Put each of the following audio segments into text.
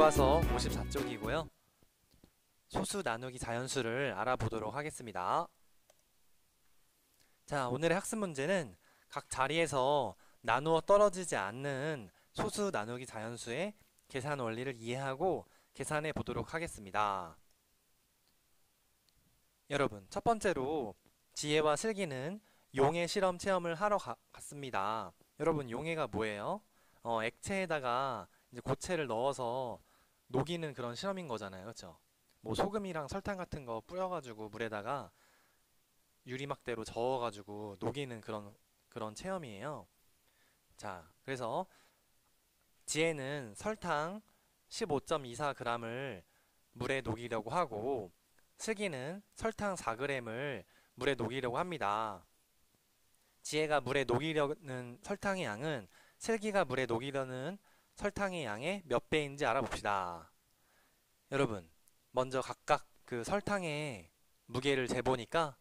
교과서 54쪽이고요. 소수 나누기 자연수를 알아보도록 하겠습니다. 자, 오늘의 학습 문제는 각 자리에서 나누어 떨어지지 않는 소수 나누기 자연수의 계산 원리를 이해하고 계산해 보도록 하겠습니다. 여러분, 첫 번째로 지혜와 슬기는 용해 실험 체험을 하러 갔습니다. 여러분, 용해가 뭐예요? 액체에다가 이제 고체를 넣어서 녹이는 그런 실험인 거잖아요. 그렇죠? 뭐 소금이랑 설탕 같은 거 뿌려가지고 물에다가 유리막대로 저어가지고 녹이는 그런 체험이에요. 자, 그래서 지혜는 설탕 15.24g을 물에 녹이려고 하고 슬기는 설탕 4g을 물에 녹이려고 합니다. 지혜가 물에 녹이려는 설탕의 양은 슬기가 물에 녹이려는 설탕의 양의 몇 배인지 알아봅시다. 여러분, 먼저 각각 그 설탕의 무게를 재보니까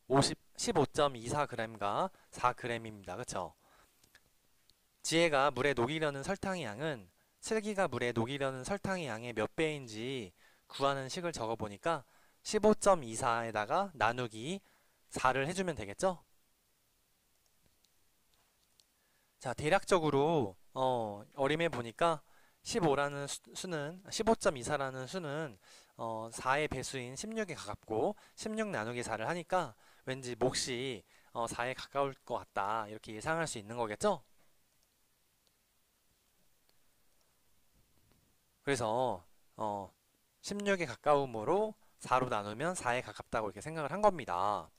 15.24g과 4g입니다. 그쵸? 지혜가 물에 녹이려는 설탕의 양은 슬기가 물에 녹이려는 설탕의 양의 몇 배인지 구하는 식을 적어보니까 15.24에다가 나누기 4를 해주면 되겠죠? 자, 대략적으로 어림해 보니까 15.24라는 수는 4의 배수인 16에 가깝고 16 나누기 4를 하니까 왠지 몫이 4에 가까울 것 같다 이렇게 예상할 수 있는 거겠죠? 그래서 16에 가까움으로 4로 나누면 4에 가깝다고 이렇게 생각을 한 겁니다.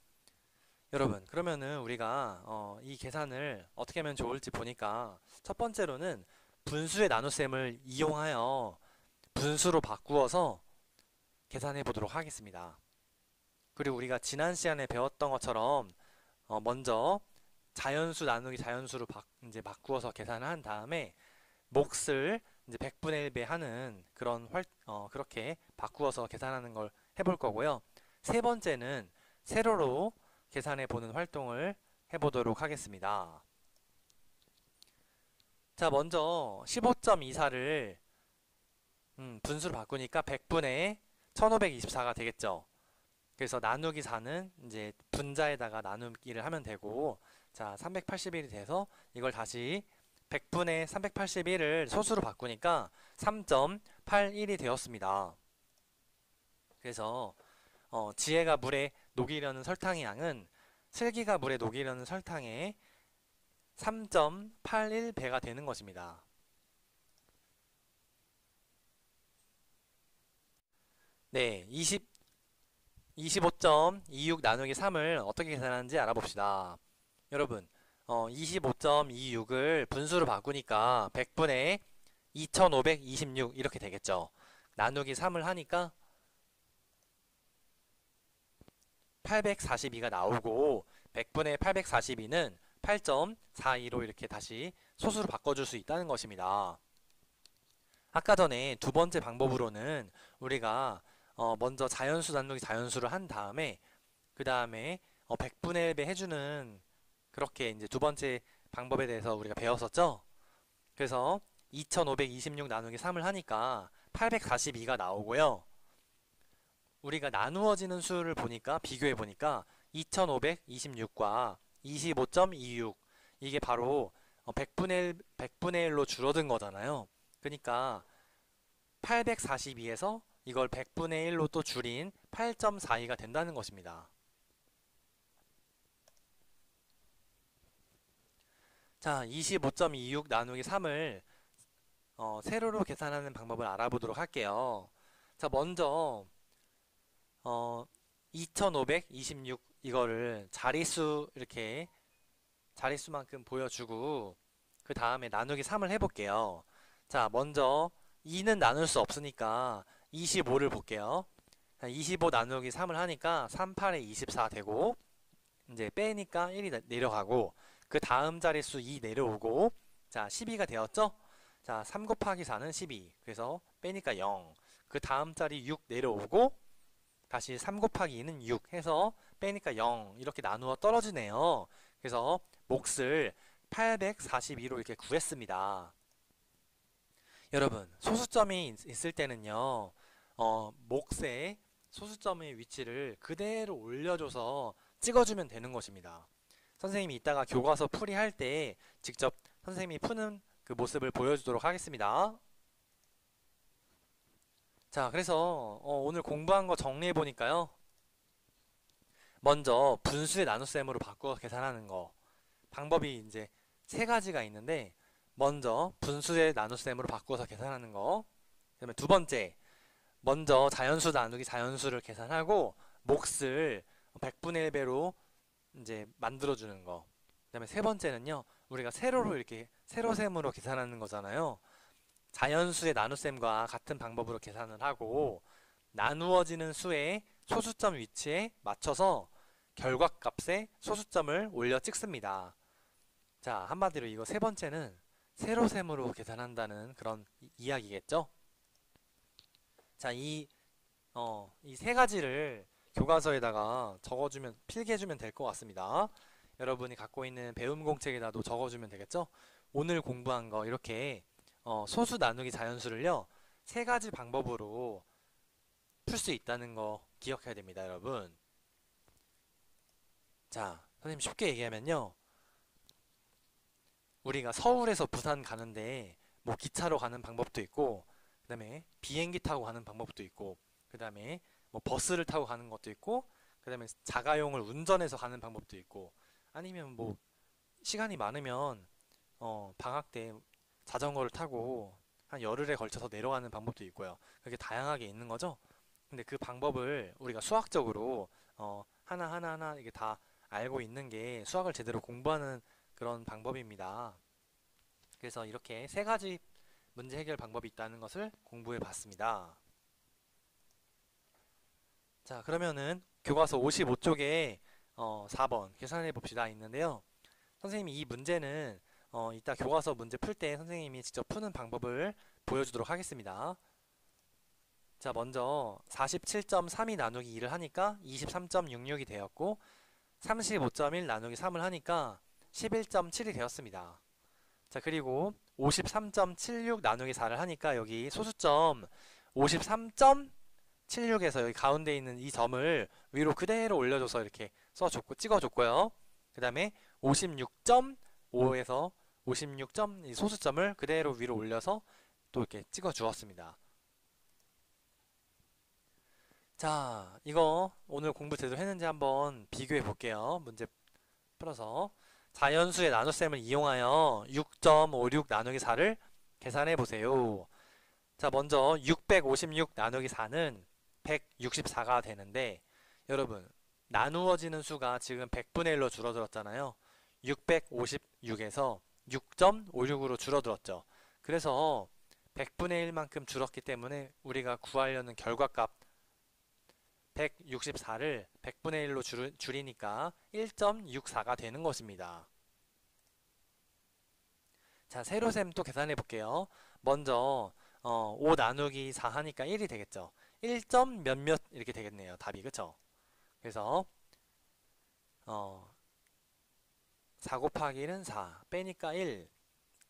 여러분, 그러면은 우리가 이 계산을 어떻게 하면 좋을지 보니까 첫 번째로는 분수의 나눗셈을 이용하여 분수로 바꾸어서 계산해 보도록 하겠습니다. 그리고 우리가 지난 시간에 배웠던 것처럼 먼저 자연수 나누기 자연수로 이제 바꾸어서 계산을 한 다음에 몫을 이제 100분의 1배 하는 그렇게 바꾸어서 계산하는 걸 해볼 거고요. 세 번째는 세로로 계산해 보는 활동을 해보도록 하겠습니다. 자, 먼저 15.24를 분수로 바꾸니까 100분의 1524가 되겠죠. 그래서 나누기 4는 이제 분자에다가 나누기를 하면 되고, 자, 381이 돼서 이걸 다시 100분의 381을 소수로 바꾸니까 3.81이 되었습니다. 그래서 지혜가 물에 녹이려는 설탕의 양은 슬기가 물에 녹이려는 설탕의 3.81배가 되는 것입니다. 네, 25.26 나누기 3을 어떻게 계산하는지 알아봅시다. 여러분, 25.26을 분수로 바꾸니까 100분의 2526 이렇게 되겠죠. 나누기 3을 하니까 842가 나오고 100분의 842는 8.42로 이렇게 다시 소수로 바꿔줄 수 있다는 것입니다. 아까 전에 두 번째 방법으로는 우리가 먼저 자연수 나누기 자연수를 한 다음에 그 다음에 100분의 1배 해주는 그렇게 이제 두 번째 방법에 대해서 우리가 배웠었죠. 그래서 2526 나누기 3을 하니까 842가 나오고요. 우리가 나누어지는 수를 보니까 비교해 보니까 2526과 25.26 이게 바로 100분의 1로 줄어든 거잖아요. 그러니까 842에서 이걸 100분의 1로 또 줄인 8.42가 된다는 것입니다. 자, 25.26 나누기 3을 세로로 계산하는 방법을 알아보도록 할게요. 자, 먼저 2526 이거를 이렇게 자릿수만큼 보여주고 그 다음에 나누기 3을 해볼게요. 자, 먼저 2는 나눌 수 없으니까 25를 볼게요. 25 나누기 3을 하니까 3, 8에 24 되고 이제 빼니까 1이 내려가고 그 다음 자릿수 2 내려오고 자, 12가 되었죠? 자, 3 곱하기 4는 12 그래서 빼니까 0 그 다음 자리 6 내려오고 다시 3 곱하기 2는 6 해서 빼니까 0 이렇게 나누어 떨어지네요. 그래서 몫을 842로 이렇게 구했습니다. 여러분, 소수점이 있을 때는요, 몫에 소수점의 위치를 그대로 올려줘서 찍어주면 되는 것입니다. 선생님이 이따가 교과서 풀이할 때 직접 선생님이 푸는 그 모습을 보여주도록 하겠습니다. 자, 그래서 오늘 공부한 거 정리해 보니까요. 먼저 분수의 나눗셈으로 바꾸어 계산하는 거. 방법이 이제 세 가지가 있는데, 먼저 분수의 나눗셈으로 바꾸어서 계산하는 거. 그다음에 두 번째, 먼저 자연수 나누기 자연수를 계산하고 몫을 100분의 1배로 이제 만들어주는 거. 그다음에 세 번째는요, 우리가 세로로 이렇게 세로셈으로 계산하는 거잖아요. 자연수의 나눗셈과 같은 방법으로 계산을 하고 나누어지는 수의 소수점 위치에 맞춰서 결과값에 소수점을 올려 찍습니다. 자, 한마디로 이거 세 번째는 세로셈으로 계산한다는 그런 이야기겠죠? 자, 이 세 가지를 교과서에다가 적어주면, 필기해주면 될 것 같습니다. 여러분이 갖고 있는 배움 공책에다도 적어주면 되겠죠? 오늘 공부한 거 이렇게 소수 나누기 자연수를요, 세 가지 방법으로 풀 수 있다는 거 기억해야 됩니다, 여러분. 자, 선생님 쉽게 얘기하면요, 우리가 서울에서 부산 가는데 뭐 기차로 가는 방법도 있고, 그 다음에 비행기 타고 가는 방법도 있고, 그 다음에 뭐 버스를 타고 가는 것도 있고, 그 다음에 자가용을 운전해서 가는 방법도 있고, 아니면 뭐 시간이 많으면 방학 때 자전거를 타고 한 열흘에 걸쳐서 내려가는 방법도 있고요. 그게 다양하게 있는 거죠. 근데 그 방법을 우리가 수학적으로 하나하나 이게 다 알고 있는 게 수학을 제대로 공부하는 그런 방법입니다. 그래서 이렇게 세 가지 문제 해결 방법이 있다는 것을 공부해 봤습니다. 자, 그러면은 교과서 55쪽에 4번 계산해 봅시다 있는데요. 선생님이 이 문제는 이따 교과서 문제 풀 때 선생님이 직접 푸는 방법을 보여주도록 하겠습니다. 자, 먼저 47.32 나누기 2를 하니까 23.66이 되었고, 35.1 나누기 3을 하니까 11.7이 되었습니다. 자, 그리고 53.76 나누기 4를 하니까 여기 소수점 53.76에서 여기 가운데 있는 이 점을 위로 그대로 올려줘서 이렇게 써줬고 찍어줬고요. 그 다음에 56.5에서 56점 이 소수점을 그대로 위로 올려서 또 이렇게 찍어 주었습니다. 자, 이거 오늘 공부 제대로 했는지 한번 비교해 볼게요. 문제 풀어서 자연수의 나눗셈을 이용하여 6.56 나누기 4를 계산해 보세요. 자, 먼저 656 나누기 4는 164가 되는데, 여러분 나누어지는 수가 지금 100분의 1로 줄어들었잖아요. 656에서 6.56으로 줄어들었죠. 그래서 100분의 1만큼 줄었기 때문에 우리가 구하려는 결과값 164를 100분의 1로 줄이니까 1.64가 되는 것입니다. 자, 세로셈 또 계산해 볼게요. 먼저 5 나누기 4 하니까 1이 되겠죠. 1. 몇몇 이렇게 되겠네요. 답이, 그쵸? 그래서 4 곱하기 1은 4 빼니까 1,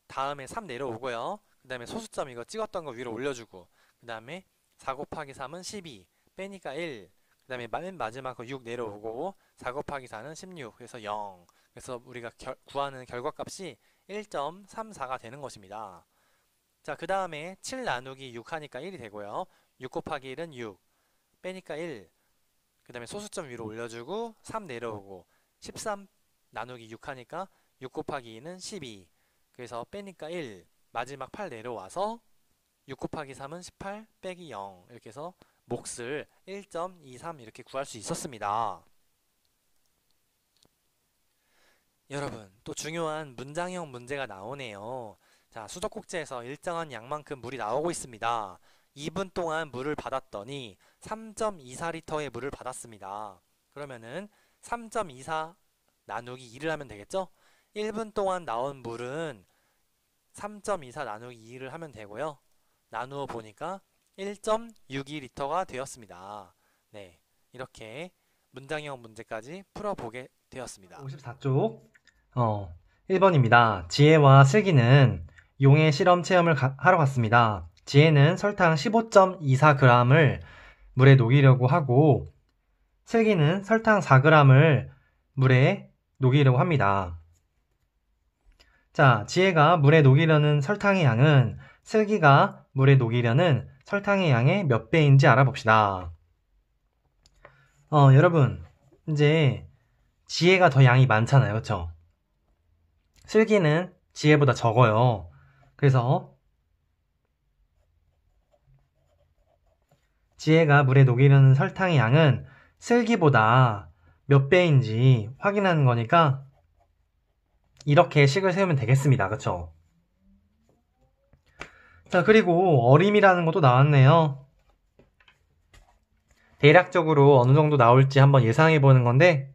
다음에 3 내려오고요. 그 다음에 소수점 이거 찍었던 거 위로 올려주고, 그 다음에 4 곱하기 3은 12 빼니까 1, 그 다음에 맨 마지막 거 6 내려오고 4 곱하기 4는 16, 그래서 0. 그래서 우리가 구하는 결과값이 1.34가 되는 것입니다. 자, 그 다음에 7 나누기 6 하니까 1이 되고요. 6 곱하기 1은 6 빼니까 1, 그 다음에 소수점 위로 올려주고 3 내려오고 13 나누기 6 하니까 6 곱하기 2는 12, 그래서 빼니까 1, 마지막 8 내려와서 6 곱하기 3은 18 빼기 0, 이렇게 해서 몫을 1.23 이렇게 구할 수 있었습니다. 여러분, 또 중요한 문장형 문제가 나오네요. 자, 수도꼭지에서 일정한 양만큼 물이 나오고 있습니다. 2분 동안 물을 받았더니 3.24리터의 물을 받았습니다. 그러면은 3.24 나누기 2를 하면 되겠죠? 1분 동안 나온 물은 3.24 나누기 2를 하면 되고요. 나누어 보니까 1.62리터가 되었습니다. 네, 이렇게 문장형 문제까지 풀어보게 되었습니다. 54쪽 1번입니다. 지혜와 슬기는 용해 실험 체험을 하러 갔습니다. 지혜는 설탕 15.24g을 물에 녹이려고 하고 슬기는 설탕 4g을 물에 녹이려고 합니다. 자, 지혜가 물에 녹이려는 설탕의 양은 슬기가 물에 녹이려는 설탕의 양의 몇 배인지 알아봅시다. 여러분, 이제 지혜가 더 양이 많잖아요. 그쵸? 슬기는 지혜보다 적어요. 그래서 지혜가 물에 녹이려는 설탕의 양은 슬기보다 몇 배인지 확인하는 거니까 이렇게 식을 세우면 되겠습니다. 그쵸? 자, 그리고 어림이라는 것도 나왔네요. 대략적으로 어느 정도 나올지 한번 예상해 보는 건데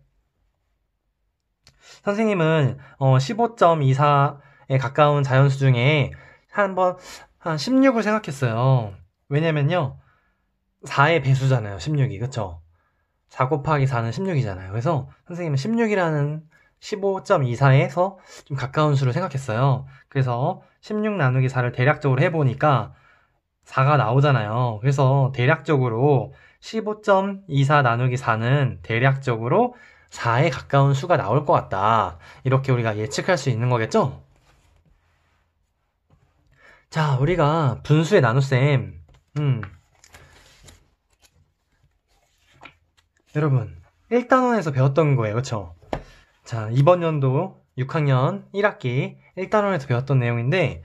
선생님은 15.24에 가까운 자연수 중에 한 16을 생각했어요. 왜냐면요 4의 배수잖아요. 16이 그쵸? 4 곱하기 4는 16이잖아요. 그래서 선생님은 16이라는 15.24에서 좀 가까운 수를 생각했어요. 그래서 16 나누기 4를 대략적으로 해보니까 4가 나오잖아요. 그래서 대략적으로 15.24 나누기 4는 대략적으로 4에 가까운 수가 나올 것 같다. 이렇게 우리가 예측할 수 있는 거겠죠? 자, 우리가 분수의 나눗셈. 여러분, 1단원에서 배웠던 거예요. 그쵸? 자, 이번 연도 6학년 1학기 1단원에서 배웠던 내용인데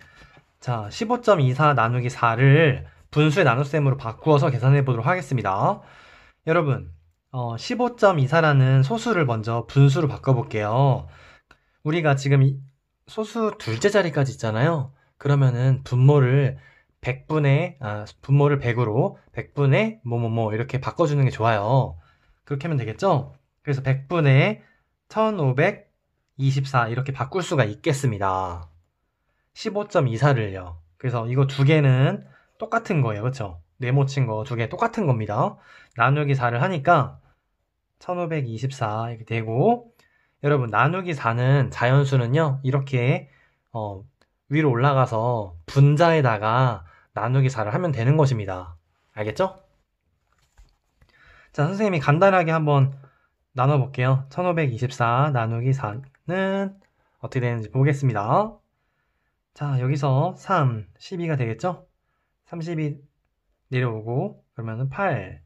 자, 15.24 나누기 4를 분수의 나눗셈으로 바꾸어서 계산해 보도록 하겠습니다. 여러분, 15.24라는 소수를 먼저 분수로 바꿔볼게요. 우리가 지금 소수 둘째 자리까지 있잖아요. 그러면은 분모를 100으로 100분의 뭐뭐뭐 이렇게 바꿔주는 게 좋아요. 그렇게 하면 되겠죠? 그래서 100분의 1524 이렇게 바꿀 수가 있겠습니다. 15.24를요. 그래서 이거 두 개는 똑같은 거예요. 그쵸? 네모친 거 두 개 똑같은 겁니다. 나누기 4를 하니까 1524 이렇게 되고 여러분 나누기 4는 자연수는요. 이렇게 위로 올라가서 분자에다가 나누기 4를 하면 되는 것입니다. 알겠죠? 자, 선생님이 간단하게 한번 나눠볼게요. 1524 나누기 4는 어떻게 되는지 보겠습니다. 자, 여기서 3, 12가 되겠죠? 32 내려오고 그러면은 8,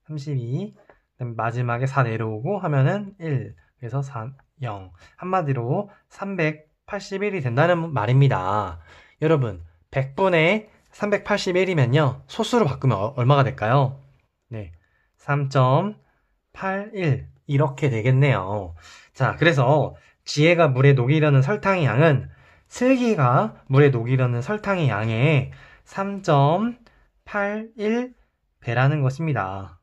32 마지막에 4 내려오고 하면은 1 그래서 4, 0 한마디로 381이 된다는 말입니다. 여러분 100분의 381이면요 소수로 바꾸면 얼마가 될까요? 네, 3.81 이렇게 되겠네요. 자, 그래서 지혜가 물에 녹이려는 설탕의 양은 슬기가 물에 녹이려는 설탕의 양의 3.81배라는 것입니다.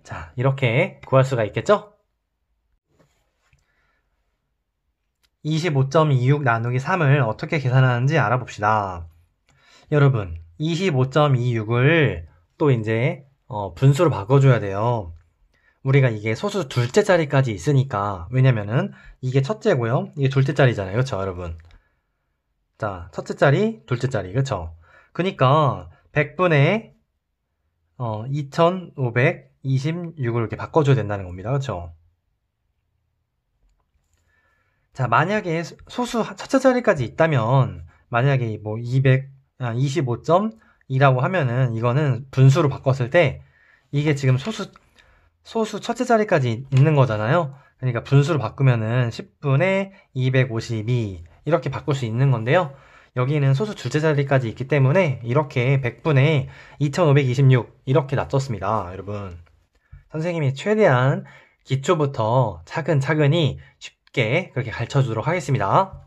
자, 이렇게 구할 수가 있겠죠? 25.26 나누기 3을 어떻게 계산하는지 알아봅시다. 여러분, 25.26을 또 이제 분수로 바꿔줘야 돼요. 우리가 이게 소수 둘째 자리까지 있으니까 왜냐면은 이게 첫째고요. 이게 둘째 자리잖아요. 그렇죠, 여러분? 자, 첫째 자리, 둘째 자리. 그렇죠? 그러니까 100분의 2526을 이렇게 바꿔줘야 된다는 겁니다. 그렇죠? 자, 만약에 소수 첫째 자리까지 있다면 만약에 뭐 25.2라고 하면은 이거는 분수로 바꿨을 때 이게 지금 소수 첫째 자리까지 있는 거잖아요. 그러니까 분수로 바꾸면은 10분의 252 이렇게 바꿀 수 있는 건데요. 여기는 소수 둘째 자리까지 있기 때문에 이렇게 100분의 2526 이렇게 놔뒀습니다. 여러분, 선생님이 최대한 기초부터 차근차근히 쉽게 그렇게 가르쳐 주도록 하겠습니다.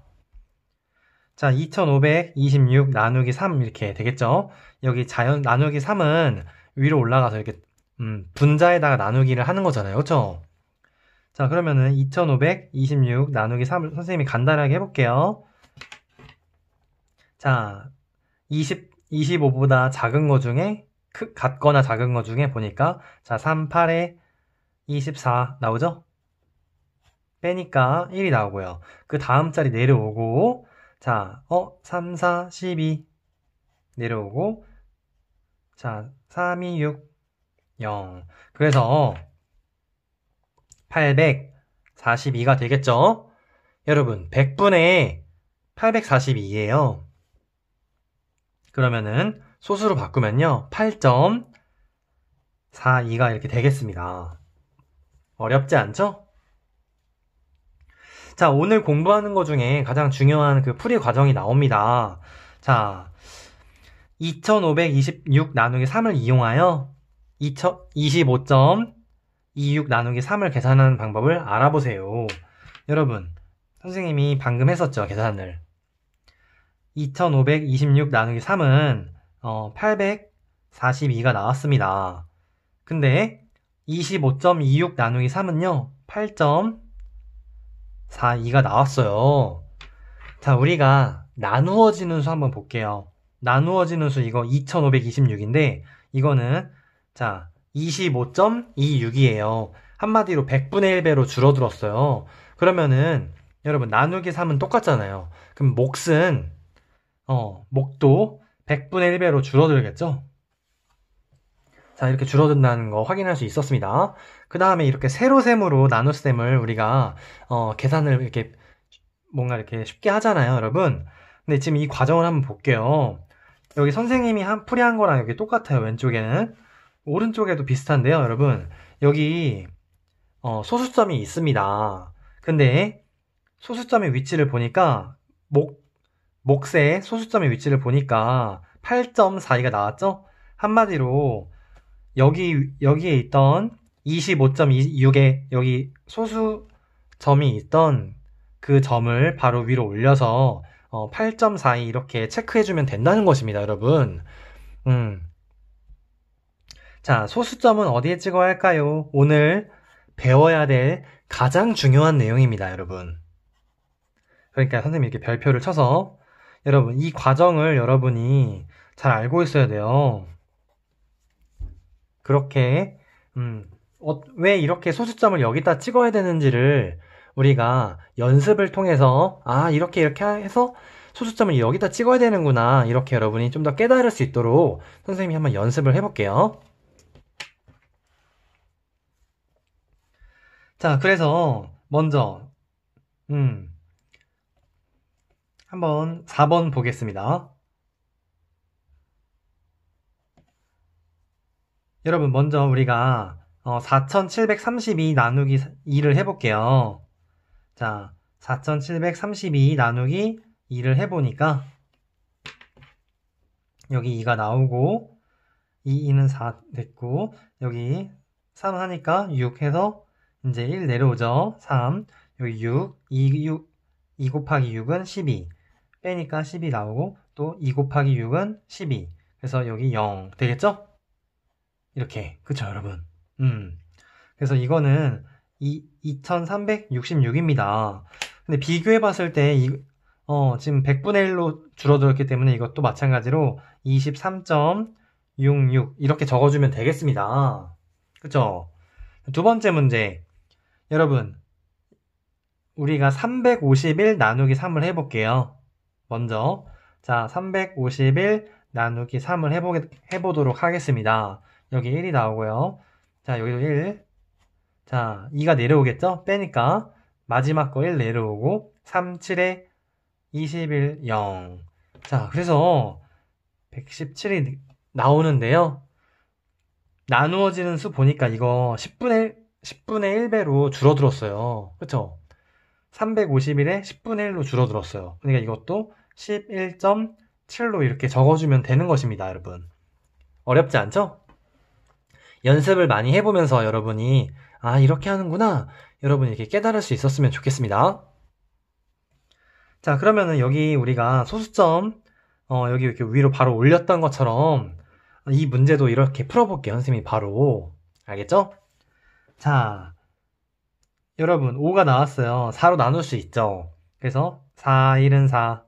자, 2526 나누기 3 이렇게 되겠죠. 여기 나누기 3은 위로 올라가서 이렇게 분자에다가 나누기를 하는 거잖아요. 그렇죠? 자, 그러면은 2526 나누기 3을 선생님이 간단하게 해볼게요. 자, 25보다 작은 거 중에 같거나 작은 거 중에 보니까 자, 38에 24 나오죠? 빼니까 1이 나오고요. 그 다음 자리 내려오고 자, 3, 4, 12 내려오고, 자, 3, 2, 6, 0. 그래서 842가 되겠죠? 여러분, 100분의 842예요. 그러면은 소수로 바꾸면요, 8.42가 이렇게 되겠습니다. 어렵지 않죠? 자, 오늘 공부하는 것 중에 가장 중요한 그 풀이 과정이 나옵니다. 자, 2526 나누기 3을 이용하여 25.26 나누기 3을 계산하는 방법을 알아보세요. 여러분, 선생님이 방금 했었죠, 계산을. 2526 나누기 3은 842가 나왔습니다. 근데 25.26 나누기 3은요, 8.42가 나왔어요. 자, 우리가 나누어지는 수 한번 볼게요. 나누어지는 수 이거 2526인데 이거는 자 25.26이에요. 한마디로 100분의 1배로 줄어들었어요. 그러면은 여러분 나누기 3은 똑같잖아요. 그럼 목도 100분의 1배로 줄어들겠죠? 자, 이렇게 줄어든다는 거 확인할 수 있었습니다. 그 다음에 이렇게 세로셈으로 나눗셈을 우리가 계산을 이렇게 뭔가 이렇게 쉽게 하잖아요, 여러분. 근데 지금 이 과정을 한번 볼게요. 여기 선생님이 풀이한 거랑 여기 똑같아요, 왼쪽에는. 오른쪽에도 비슷한데요, 여러분. 여기 소수점이 있습니다. 근데 소수점의 위치를 보니까 몫의 소수점의 위치를 보니까 8.42가 나왔죠? 한마디로 여기에 있던 25.26에 여기 소수점이 있던 그 점을 바로 위로 올려서 8.42 이렇게 체크해주면 된다는 것입니다, 여러분. 자, 소수점은 어디에 찍어야 할까요? 오늘 배워야 될 가장 중요한 내용입니다, 여러분. 그러니까 선생님이 이렇게 별표를 쳐서 여러분 이 과정을 여러분이 잘 알고 있어야 돼요. 그렇게 왜 이렇게 소수점을 여기다 찍어야 되는지를 우리가 연습을 통해서 이렇게 해서 소수점을 여기다 찍어야 되는구나 이렇게 여러분이 좀 더 깨달을 수 있도록 선생님이 한번 연습을 해볼게요. 자, 그래서 먼저 한번 4번 보겠습니다. 여러분 먼저 우리가 4732 나누기 2를 해볼게요. 자, 4732 나누기 2를 해보니까 여기 2가 나오고 2는 4 됐고 여기 3 하니까 6 해서 이제 1 내려오죠. 3 여기 6 2 곱하기 6은 12 빼니까 12 나오고 또 2 곱하기 6은 12 그래서 여기 0 되겠죠? 이렇게 그쵸 여러분? 그래서 이거는 2366입니다. 근데 비교해 봤을 때 지금 100분의 1로 줄어들었기 때문에 이것도 마찬가지로 23.66 이렇게 적어주면 되겠습니다. 그쵸? 두 번째 문제 여러분 우리가 351 나누기 3을 해볼게요. 먼저 자 351 나누기 3을 해보도록 하겠습니다. 여기 1이 나오고요. 자 여기도 1 자 2가 내려오겠죠? 빼니까 마지막 거 1 내려오고 3, 7에 21, 0 자 그래서 117이 나오는데요. 나누어지는 수 보니까 이거 10분의 1배로 줄어들었어요. 그쵸? 351에 10분의 1로 줄어들었어요. 그러니까 이것도 11.7로 이렇게 적어주면 되는 것입니다, 여러분. 어렵지 않죠? 연습을 많이 해보면서 여러분이 이렇게 하는구나 여러분이 이렇게 깨달을 수 있었으면 좋겠습니다. 자 그러면은 여기 우리가 소수점 여기 이렇게 위로 바로 올렸던 것처럼 이 문제도 이렇게 풀어볼게요. 선생님이 바로 알겠죠? 자 여러분 5가 나왔어요. 4로 나눌 수 있죠. 그래서 4, 1은 4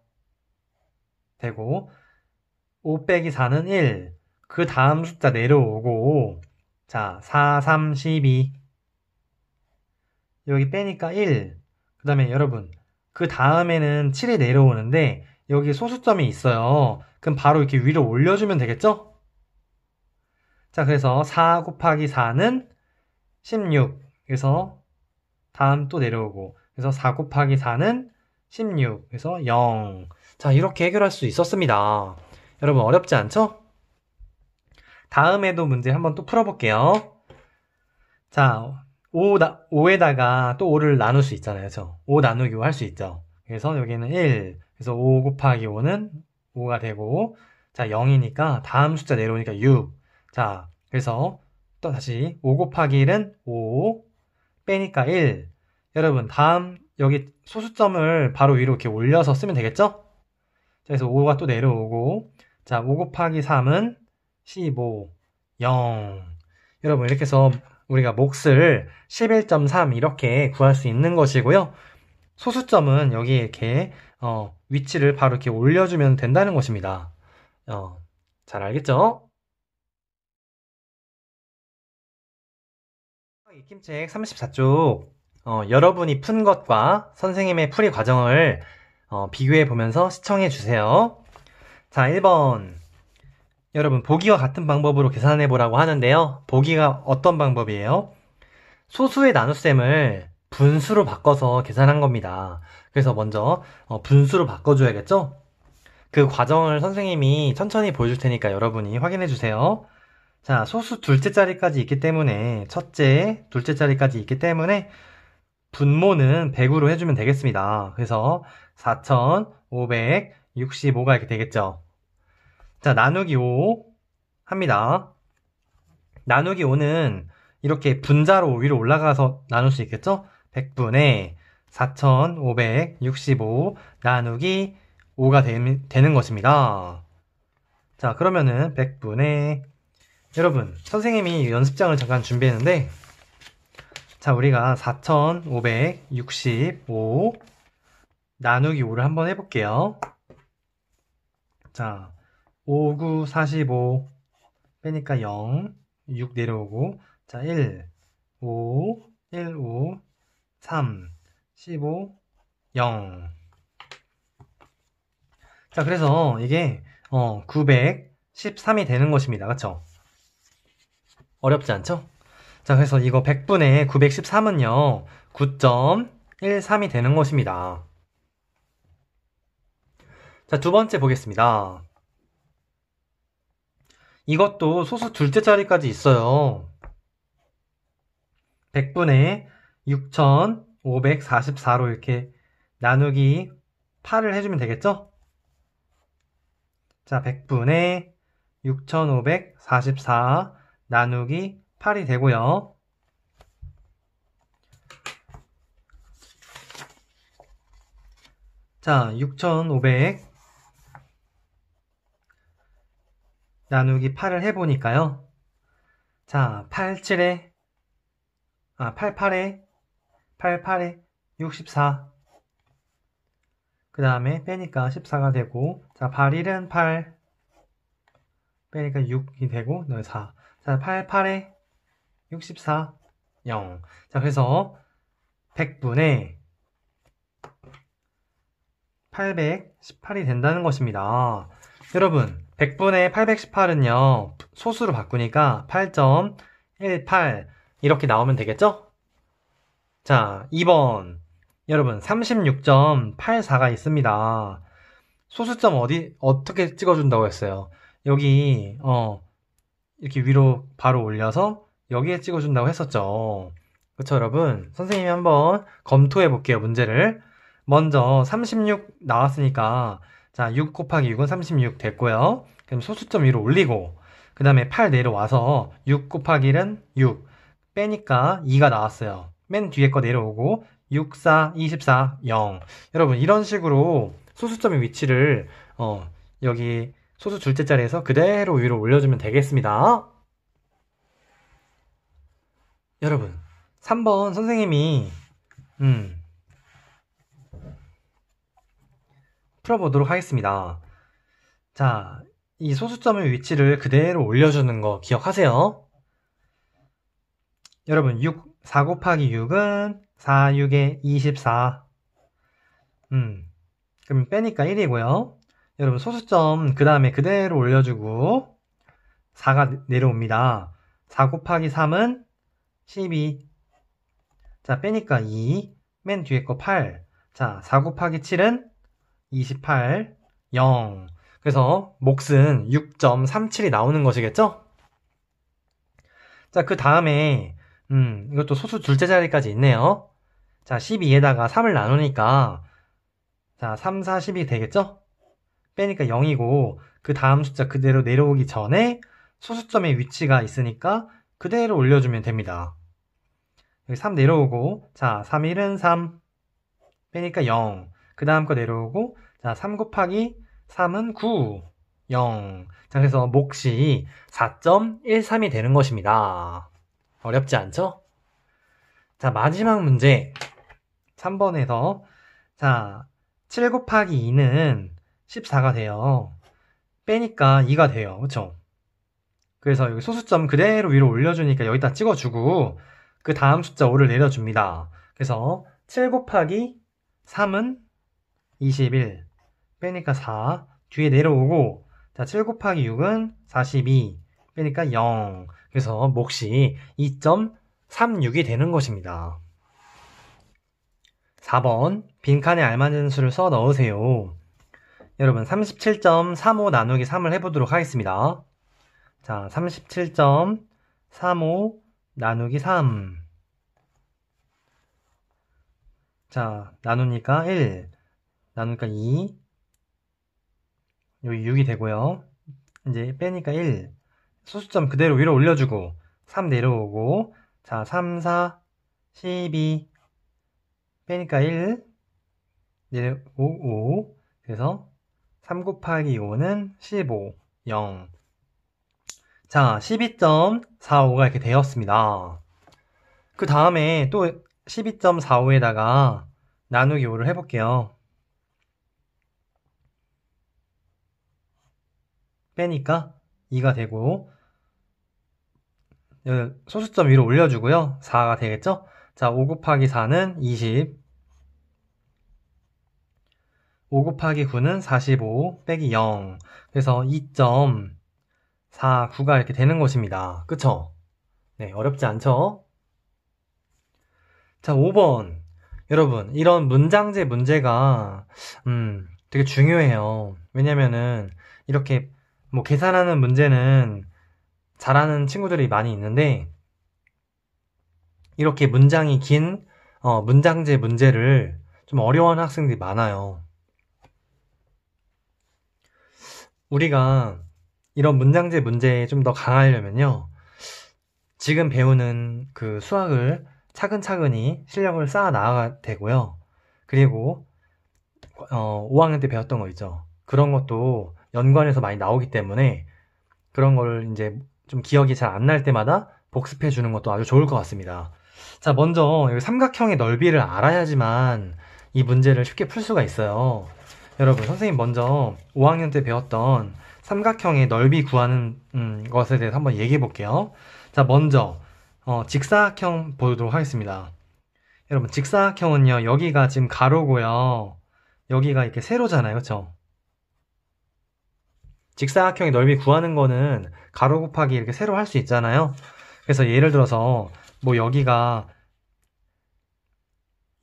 되고 5 빼기 4는 1 그 다음 숫자 내려오고 자 4, 3, 12 여기 빼니까 1 그 다음에 여러분 그 다음에는 7이 내려오는데 여기 소수점이 있어요. 그럼 바로 이렇게 위로 올려주면 되겠죠? 자, 그래서 4 곱하기 4는 16. 그래서 다음 또 내려오고. 그래서 4 곱하기 4는 16. 그래서 0. 자, 이렇게 해결할 수 있었습니다. 여러분 어렵지 않죠? 다음에도 문제 한번 또 풀어볼게요. 자, 5에다가 또 5를 나눌 수 있잖아요. 그렇죠? 5 나누기 5 할 수 있죠. 그래서 여기는 1. 그래서 5 곱하기 5는 5가 되고, 자, 0이니까 다음 숫자 내려오니까 6. 자, 그래서 또 다시 5 곱하기 1은 5, 빼니까 1. 여러분, 다음 여기 소수점을 바로 위로 이렇게 올려서 쓰면 되겠죠? 자, 그래서 5가 또 내려오고, 자, 5 곱하기 3은 15, 0. 여러분, 이렇게 해서 우리가 몫을 11.3 이렇게 구할 수 있는 것이고요. 소수점은 여기 이렇게 위치를 바로 이렇게 올려주면 된다는 것입니다. 잘 알겠죠? 익힘책 34쪽 여러분이 푼 것과 선생님의 풀이 과정을 비교해 보면서 시청해 주세요. 자, 1번. 여러분, 보기와 같은 방법으로 계산해 보라고 하는데요. 보기가 어떤 방법이에요? 소수의 나눗셈을 분수로 바꿔서 계산한 겁니다. 그래서 먼저 분수로 바꿔줘야겠죠? 그 과정을 선생님이 천천히 보여줄 테니까 여러분이 확인해 주세요. 자, 소수 둘째 자리까지 있기 때문에 첫째, 둘째 자리까지 있기 때문에 분모는 100으로 해주면 되겠습니다. 그래서 4565가 이렇게 되겠죠. 자, 나누기 5 합니다. 나누기 5는 이렇게 분자로 위로 올라가서 나눌 수 있겠죠? 100분의 4565 나누기 5가 되는 것입니다. 자, 그러면은 100분의 여러분, 선생님이 연습장을 잠깐 준비했는데 자, 우리가 4565 나누기 5를 한번 해볼게요. 자, 5, 9, 45 빼니까 0, 6 내려오고 자, 1, 5, 1, 5, 3, 15, 0. 자, 그래서 이게 913이 되는 것입니다. 그쵸? 어렵지 않죠? 자, 그래서 이거 100분의 913은요 9.13이 되는 것입니다. 자, 두 번째 보겠습니다. 이것도 소수 둘째 자리까지 있어요. 100분의 6544로 이렇게 나누기 8을 해주면 되겠죠? 자, 100분의 6544 나누기 8이 되고요. 자, 6500 나누기 8을 해보니까요. 자, 88에 64. 그 다음에 빼니까 14가 되고, 자, 8일은 8. 빼니까 6이 되고, 4. 자, 88에 64, 0. 자, 그래서 100분의 818이 된다는 것입니다. 여러분, 100분의 818은요, 소수로 바꾸니까 8.18 이렇게 나오면 되겠죠? 자, 2번. 여러분, 36.84가 있습니다. 소수점 어떻게 찍어준다고 했어요? 여기, 이렇게 위로 바로 올려서 여기에 찍어준다고 했었죠. 그쵸, 여러분? 선생님이 한번 검토해 볼게요, 문제를. 먼저 36 나왔으니까, 자, 6 곱하기 6은 36 됐고요. 그럼 소수점 위로 올리고, 그 다음에 8 내려와서 6 곱하기 1은 6. 빼니까 2가 나왔어요. 맨 뒤에 거 내려오고, 6, 4, 24, 0. 여러분, 이런 식으로 소수점의 위치를, 여기 소수 둘째 자리에서 그대로 위로 올려주면 되겠습니다. 여러분, 3번 선생님이 풀어보도록 하겠습니다. 자, 이 소수점의 위치를 그대로 올려주는 거 기억하세요. 여러분, 4 곱하기 6은 4, 6에 24. 그럼 빼니까 1이고요. 여러분 소수점 그 다음에 그대로 올려주고 4가 내려옵니다. 4 곱하기 3은 12. 자, 빼니까 2. 맨 뒤에 거 8. 자, 4 곱하기 7은 28. 0. 그래서 몫은 6.37이 나오는 것이겠죠? 자, 그 다음에 이것도 소수 둘째 자리까지 있네요. 자, 12에다가 3을 나누니까 자, 3, 4, 10이 되겠죠? 빼니까 0이고 그 다음 숫자 그대로 내려오기 전에 소수점의 위치가 있으니까 그대로 올려주면 됩니다. 여기 3 내려오고 자, 3, 1은 3 빼니까 0. 그 다음 거 내려오고 자, 3 곱하기 3은 9 0. 자, 그래서 몫이 4.13이 되는 것입니다. 어렵지 않죠? 자, 마지막 문제 3번에서 자, 7 곱하기 2는 14가 돼요. 빼니까 2가 돼요. 그쵸? 그래서 여기 소수점 그대로 위로 올려주니까 여기다 찍어주고 그 다음 숫자 5를 내려줍니다. 그래서 7 곱하기 3은 21 빼니까 4 뒤에 내려오고 자, 7 곱하기 6은 42 빼니까 0 그래서 몫이 2.36이 되는 것입니다. 4번 빈칸에 알맞은 수를 써 넣으세요. 여러분 37.35 나누기 3을 해보도록 하겠습니다. 자, 37.35 나누기 3. 자, 나누니까 1, 나누니까 2, 여기 6이 되고요. 이제 빼니까 1, 소수점 그대로 위로 올려주고 3 내려오고 자, 3, 4, 12 빼니까 1, 내려오고 5 그래서 3 곱하기 5는 15, 0. 자, 12.45가 이렇게 되었습니다. 그 다음에 또 12.45에다가 나누기 5를 해볼게요. 빼니까 2가 되고 여기 소수점 위로 올려주고요. 4가 되겠죠? 자, 5 곱하기 4는 20 5 곱하기 9는 45 빼기 0 그래서 2.49가 이렇게 되는 것입니다. 그쵸? 네, 어렵지 않죠? 자, 5번. 여러분, 이런 문장제 문제가, 되게 중요해요. 왜냐면은, 이렇게, 뭐, 계산하는 문제는 잘하는 친구들이 많이 있는데, 이렇게 문장이 긴, 문장제 문제를 좀 어려워하는 학생들이 많아요. 우리가 이런 문장제 문제에 좀 더 강하려면요, 지금 배우는 그 수학을 차근차근히 실력을 쌓아 나가야 되고요. 그리고 5학년 때 배웠던 거 있죠. 그런 것도 연관해서 많이 나오기 때문에 그런 걸 이제 좀 기억이 잘 안 날 때마다 복습해 주는 것도 아주 좋을 것 같습니다. 자, 먼저 여기 삼각형의 넓이를 알아야지만 이 문제를 쉽게 풀 수가 있어요. 여러분, 선생님 먼저 5학년 때 배웠던 삼각형의 넓이 구하는 것에 대해서 한번 얘기해 볼게요. 자, 먼저 직사각형 보도록 하겠습니다. 여러분, 직사각형은요, 여기가 지금 가로고요. 여기가 이렇게 세로잖아요. 그쵸? 직사각형의 넓이 구하는 거는 가로 곱하기 이렇게 세로 할 수 있잖아요. 그래서 예를 들어서 뭐 여기가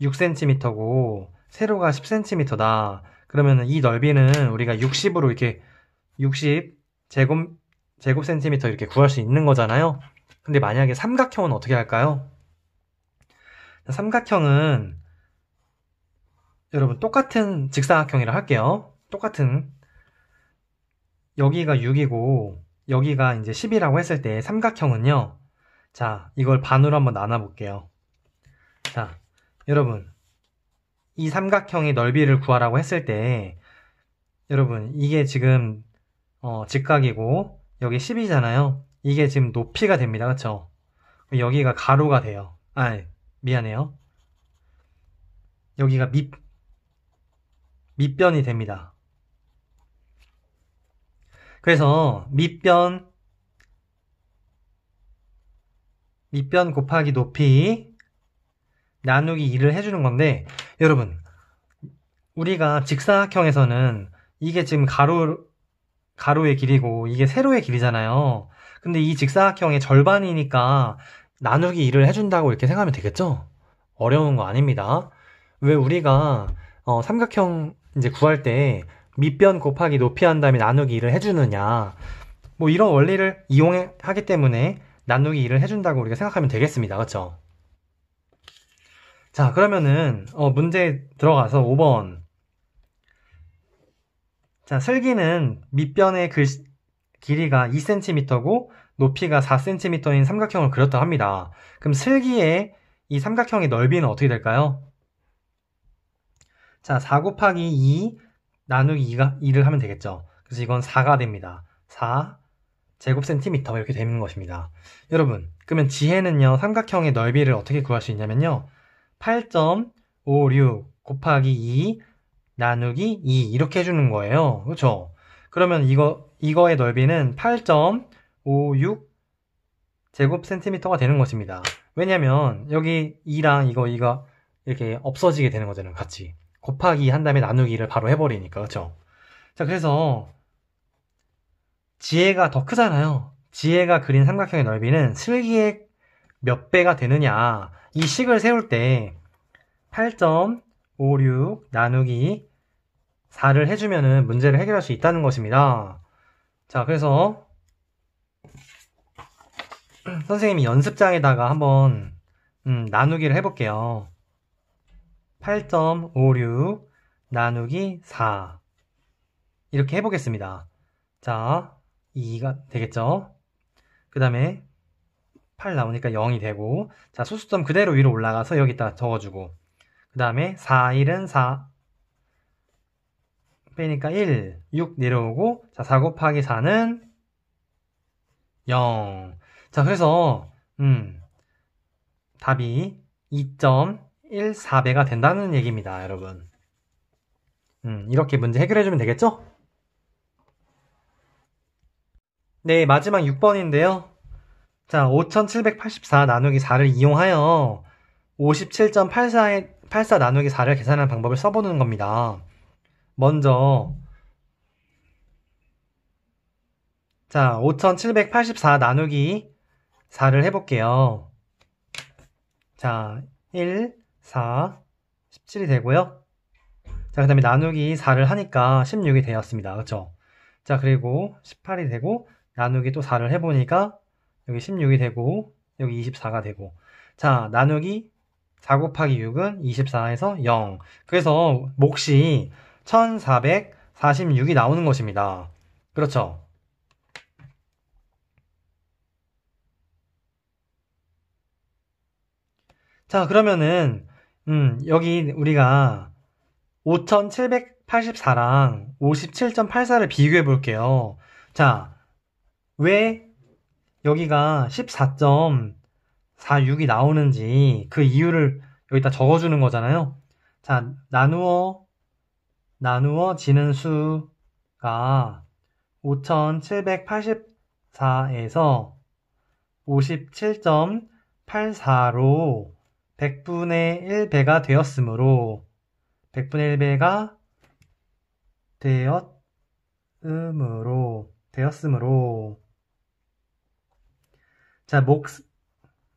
6cm고 세로가 10cm다. 그러면 이 넓이는 우리가 60으로 이렇게 60 제곱센티미터 이렇게 구할 수 있는 거잖아요. 근데 만약에 삼각형은 어떻게 할까요? 삼각형은 여러분 똑같은 직사각형이라 할게요. 똑같은 여기가 6이고 여기가 이제 10이라고 했을 때 삼각형은요. 자, 이걸 반으로 한번 나눠 볼게요. 자, 여러분 이 삼각형의 넓이를 구하라고 했을 때 여러분 이게 지금 직각이고 여기 10이잖아요. 이게 지금 높이가 됩니다. 그쵸? 여기가 가로가 돼요. 아, 미안해요. 여기가 밑변이 됩니다. 그래서 밑변 곱하기 높이 나누기 2를 해주는 건데 여러분 우리가 직사각형에서는 이게 지금 가로의 길이고 이게 세로의 길이잖아요. 근데 이 직사각형의 절반이니까 나누기 2를 해준다고 이렇게 생각하면 되겠죠? 어려운 거 아닙니다. 왜 우리가 삼각형 이제 구할 때 밑변 곱하기 높이 한 다음에 나누기 2를 해주느냐, 뭐 이런 원리를 이용하기 때문에 나누기 2를 해준다고 우리가 생각하면 되겠습니다. 그렇죠? 자, 그러면은 문제 들어가서 5번. 자, 슬기는 밑변의 길이가 2cm고 높이가 4cm인 삼각형을 그렸다고 합니다. 그럼 슬기의 이 삼각형의 넓이는 어떻게 될까요? 자, 4 곱하기 2 나누기 2를 하면 되겠죠. 그래서 이건 4가 됩니다. 4 제곱센티미터 이렇게 되는 것입니다. 여러분, 그러면 지혜는요, 삼각형의 넓이를 어떻게 구할 수 있냐면요, 8.56 곱하기 2 나누기 2 이렇게 해주는 거예요. 그렇죠? 그러면 이거의 넓이는 8.56 제곱센티미터가 되는 것입니다. 왜냐면 여기 2랑 이거 이렇게 없어지게 되는 거잖아요. 같이 곱하기 한 다음에 나누기를 바로 해버리니까. 그렇죠? 자, 그래서 지혜가 더 크잖아요. 지혜가 그린 삼각형의 넓이는 슬기의 몇 배가 되느냐, 이 식을 세울 때 8.56 나누기 4를 해주면은 문제를 해결할 수 있다는 것입니다. 자, 그래서 선생님이 연습장에다가 한번 나누기를 해볼게요. 8.56 나누기 4 이렇게 해보겠습니다. 자, 2가 되겠죠? 그 다음에 8 나오니까 0이 되고, 자, 소수점 그대로 위로 올라가서 여기다 적어주고, 그 다음에 4, 1은 4 빼니까 1, 6 내려오고, 자, 4 곱하기 4는 0. 자, 그래서 답이 2.14배가 된다는 얘기입니다, 여러분. 이렇게 문제 해결해주면 되겠죠? 네, 마지막 6번인데요. 자, 5784 나누기 4를 이용하여 57.84 나누기 4를 계산하는 방법을 써보는 겁니다. 먼저 자, 5784 나누기 4를 해볼게요. 자, 1, 4, 17이 되고요. 자, 그 다음에 나누기 4를 하니까 16이 되었습니다. 그렇죠? 자, 그리고 18이 되고, 나누기 또 4를 해보니까 여기 16이 되고, 여기 24가 되고, 자, 나누기 4 곱하기 6은 24에서 0. 그래서 몫이 1446이 나오는 것입니다. 그렇죠? 자, 그러면은 여기 우리가 5784랑 57.84를 비교해 볼게요. 자, 왜 여기가 14.46이 나오는지 그 이유를 여기다 적어주는 거잖아요. 자, 나누어지는 수가 5784에서 57.84로 100분의 1배가 되었으므로 자,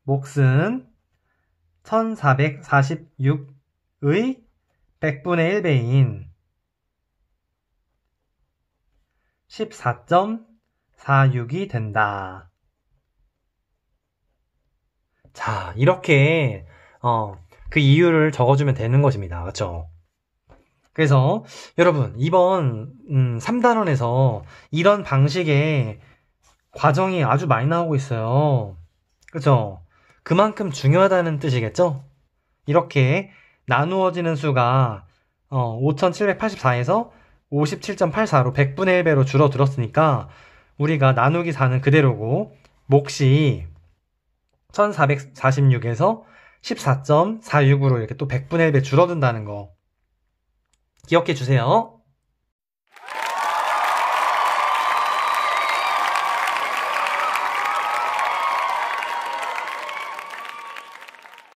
몫은 1446의 100분의 1배인 14.46이 된다. 자, 이렇게 그 이유를 적어주면 되는 것입니다. 그렇죠? 그래서 여러분, 이번 3단원에서 이런 방식의 과정이 아주 많이 나오고 있어요. 그렇죠? 그만큼 중요하다는 뜻이겠죠? 이렇게 나누어지는 수가 5784에서 57.84로 100분의 1배로 줄어들었으니까 우리가 나누기 4는 그대로고 몫이 1446에서 14.46으로 이렇게 또 100분의 1배 줄어든다는 거 기억해 주세요.